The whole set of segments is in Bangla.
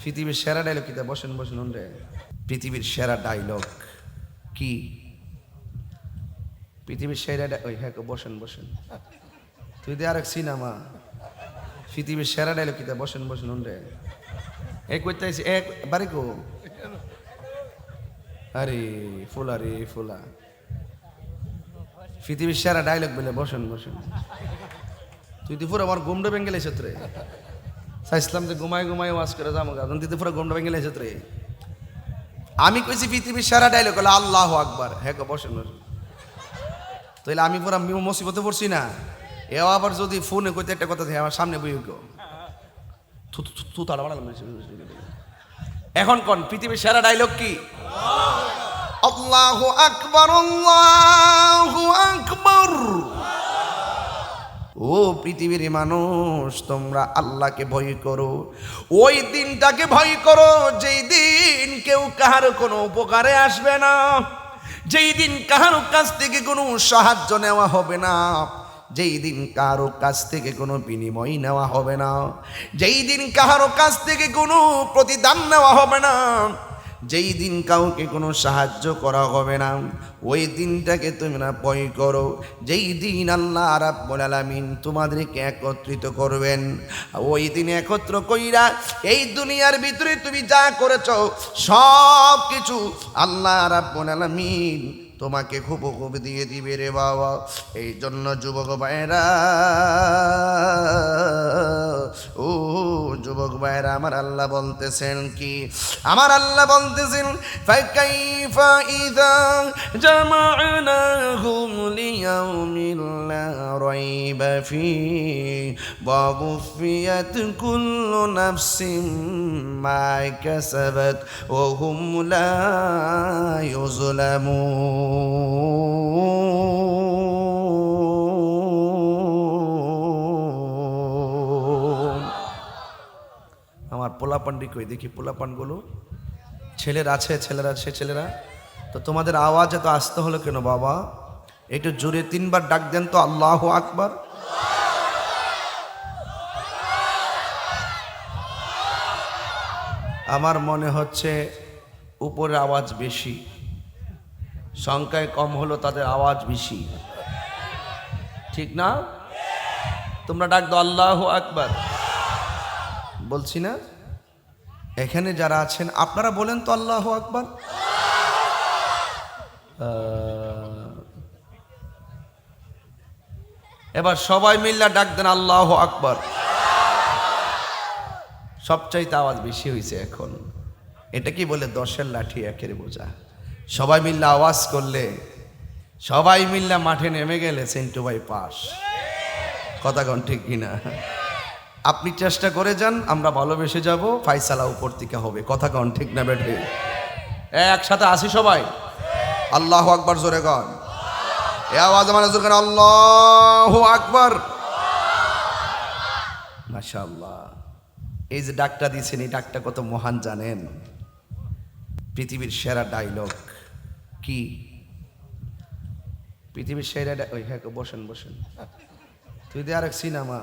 পৃথিবীর সেরা ডায়লগ কিতা? বসেন বসেন রে। পৃথিবীর সেরা ডায়লগ কি? পৃথিবীর সেরা ওই হ্যাঁ বসেন বসেন। তুই দে আরেক সিনেমা। পৃথিবীর সেরা ডায়লগ কিতা? বসেন বসেন রে। এক করতে এক বাড়ি কো। আরে ফুলা রে ফুলা। পৃথিবীর সেরা ডায়লগ বলে বসেন বসেন। তুই তো পুরো আমার গুমডে বেঙ্গেল এসে রে। চাইছিলাম যে ঘুমায় ঘুমায় ওয়াজ করে যাবো গান দিতে পুরো গুমডে বেঙ্গেল এসে রে। আমি কইছি পৃথিবীর সেরা ডায়লগ হলো আল্লাহু আকবার। হ্যাঁ বসেন বসেন। তাইলে আমি পুরো মুসিবতে পড়ছি না। এও আবার যদি ফোনে কইতে একটা কথা থাকে আমার সামনে বই গো থু তাড়া বাড়ালাম। এখন কোন পৃথিবীর সেরা ডায়লগ কি? আল্লাহু আকবার আল্লাহু আকবার। ও পৃথিবীর মানুষ, তোমরা আল্লাহকে ভয় করো। ওই দিনটাকে ভয় করো যেই দিন কেউ কাহার কোনো উপকারে আসবে না, যেই দিন কাহার কাছ থেকে কোনো সাহায্য নেওয়া হবে না, যেই দিন কারো কাছ থেকে কোনো বিনিময় নেওয়া হবে না, যেই দিন কাহারো কাছ থেকে কোনো প্রতিদান নেওয়া হবে না, যেই দিন কাউকে কোনো সাহায্য করা হবে না, ওই দিনটাকে তোমরা ভয় করো। যেই দিন আল্লাহ রাব্বুল আলামিন তোমাদেরকে একত্রিত করবেন, ওই দিন একত্র কইরা এই দুনিয়ার ভিতরে তুমি যা করেছো সব কিছু আল্লাহ রাব্বুল আলামিন তোমাকে খুব খুব দিয়ে দিবে রে বাবা। এই জন্য যুবক ভাইরা, ও যুবক ভাইরা, আমার আল্লাহ বলতেছেন কি? আমার আল্লাহ বলতেছেন ফাকাইফা ইযা জামা'নাহুম লিয়াউমিন লা রাইবা ফীহি ওয়া ওয়ুফিয়াত কুল্লু নাফসিন মা কাসাবাত ওয়া হুম লা ইউযলামুন। আমার পোলাপান্ডি কই দেখি, পোলাপানগুলো ছেলেরা আছে, ছেলেরা আছে, ছেলেরা তো তোমাদের আওয়াজ এত আসতে হলো কেন বাবা? একটু জোরে 3 বার ডাক দেন তো, আল্লাহু আকবার। আমার মনে হচ্ছে উপরে আওয়াজ বেশি, সংখ্যায় কম হলো তাদের আওয়াজ বেশি, ঠিক না? তোমরা ডাক দাও আল্লাহু আকবার। বলছি না? এখানে যারা আছেন আপনারা বলেন তো আল্লাহু আকবার। এবার সবাই মিল্লা ডাক দেন আল্লাহু আকবার। সবচাইতে আওয়াজ বেশি হয়েছে এখন। এটা কি বলে 10-এর লাঠি 1-এর বোঝা। সবাই মিল্লা আওয়াজ করলে, সবাই মিল্লা মাঠে নেমে গেলে সেন্টু ভাই পাস। কথা কোন ঠিক কিনা? আপনি চেষ্টা করে যান, আমরা ভালোবেসে যাব, ফাইসালা উপর থেকে হবে। কথা কোন ঠিক না বেঠে? একসাথে আসি সবাই, আল্লাহু আকবার জোরে কন। এ আওয়াজ মানে জোরে কন, আল্লাহু আকবার। মাশাআল্লাহ। এই যে ডাকটা দিয়েছেন, এই ডাকটা কত মহান জানেন? পৃথিবীর সেরা ডায়লগ কি? পৃথিবীর সেরা ওই হ্যাঁ বসেন বসেন। তুই দে আরেক সিনেমা।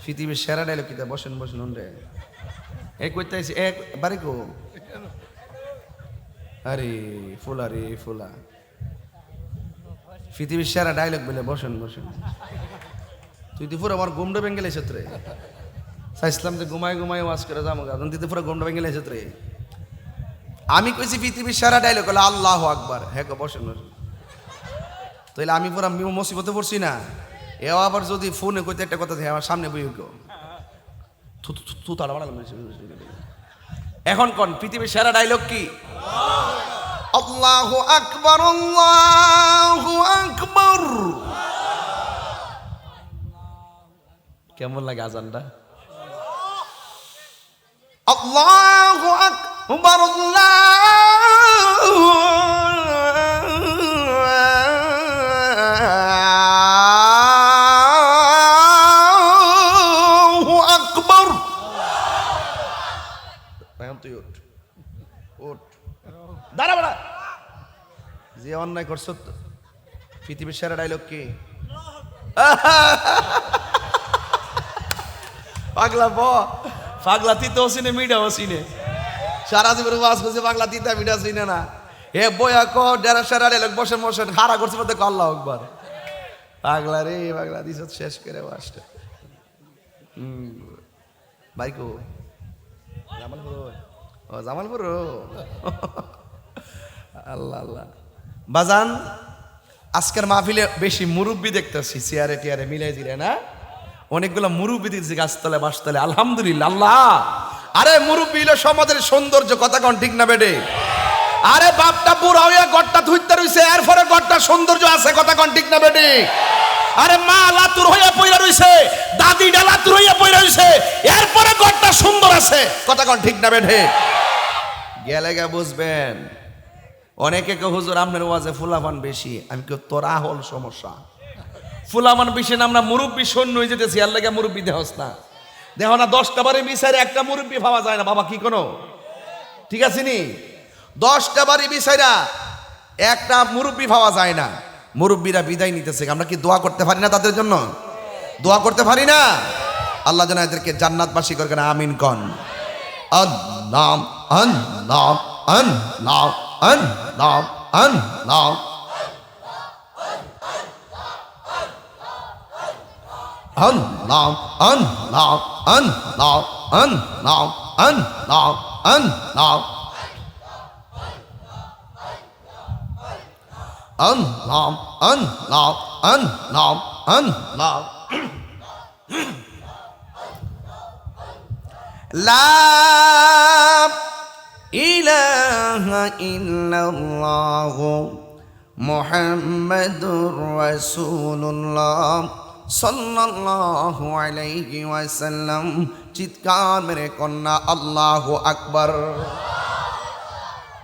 পৃথিবীর সেরা ডায়লগ কিতা? বসেন বসেন রে। এক করতে এক বাড়ি কো। আরে ফুলা রে ফুলা। পৃথিবীর সেরা ডায়লগ বলে বসেন বসেন। তুই তো পুরো আমার গুমডে বেঙ্গেল এসে রে। চাইছিলাম যে ঘুমায় ঘুমায় ওয়াজ করে যাবো গান দিতে পুরো গুমডে বেঙ্গেল এসে রে। আমি কইছি পৃথিবীর সেরা ডায়লগ হলো আল্লাহু আকবার। হ্যাঁ বসেন বসেন। তাইলে আমি পুরো মুসিবতে পড়ছি না। এও আবার যদি ফোনে কইতে একটা কথা থাকে আমার সামনে বই গো থু তাড়া বাড়ালাম। এখন কোন পৃথিবীর সেরা ডায়লগ কি? আল্লাহু আকবার আল্লাহু আকবার। কেমন লাগে আজানটা? আল্লাহু আকবার আল্লাহু আকবার। তুই ওঠ ওঠ, দাঁড়া বাড়া। যে অন্যায় করছো, পৃথিবীর সেরা ডায়লগ কি? পাগলা ব পাগলা তিতাও চিনে মিঠাও চিনে, সারা জীবন ওয়াজ করছে পাগলা তিতা মিঠা চিনে না। এ বয়া ক ডেরা সেরা লোক বসে বসে হারা করছে মধ্যে আল্লাহু আকবার। পাগলা রে পাগলা দিছ শেষ করে ওয়াজটা। বাইকো জামালপুর, ও জামালপুর, আল্লাহ আল্লাহ। বাজান আজকের মাহফিলে বেশি মুরব্বী দেখতেছি, চেয়ারে টিয়ারে মিলাই দিলে না, অনেকগুলো মুরব্বী দিচ্ছে গাছতলে বাসতলে, আলহামদুলিল্লাহ আল্লাহ। আরে মুরব্বী হলো সমাজের সৌন্দর্য, কথা কোন ঠিক না বেডে? আরে বাপটা বুড়া হইয়া গড়টা ধুইতে রইছে, এরপরে গড়টা সৌন্দর্য আছে, কথা কোন ঠিক না বেডে? আরে মা লাতুর হইয়া পইরা রইছে, দাদি লাতুর হইয়া পইরা রইছে, এরপরে গড়টা সুন্দর আছে, কথা কোন ঠিক না বেডে? গেলে গে বুঝবেন। অনেকে কে হুজুর আপনার ওয়াজে ফুলাফান বেশি, আমি কেউ তোরা হল সমস্যা, ফুলাফান বেশি না, আমরা মুরব্বী সৈন্য হয়ে যেতেছি, আর লাগে মুরব্বী দেহস না, দেহ না 10টা বাড়ি বিচারে একটা মুরব্বী পাওয়া যায় না বাবা, কি কোনো ঠিক আছে নি? 10টা বাড়ি বিচাইরা একটা মুরব্বী পাওয়া যায় না, মুরব্বীরা বিদায় নিতেছে, আমরা কি দোয়া করতে পারি না তাদের জন্য? দোয়া করতে পারি না? আল্লাহ যেন এদেরকে জান্নাতবাসী করে, আমিন কন। আল্লাহ আল্লাহ আল্লাহ আল্লাহ আল্লাহ Allah, Allah, Allah, Allah, Allah, Allah, Allah, Allah, Allah, Allah. La ilaha illallah Muhammadur Rasulullah সাল্লাল্লাহু আলাইহি ওয়াসাল্লাম। চিৎকার মেরে কন্যা আল্লাহু আকবার।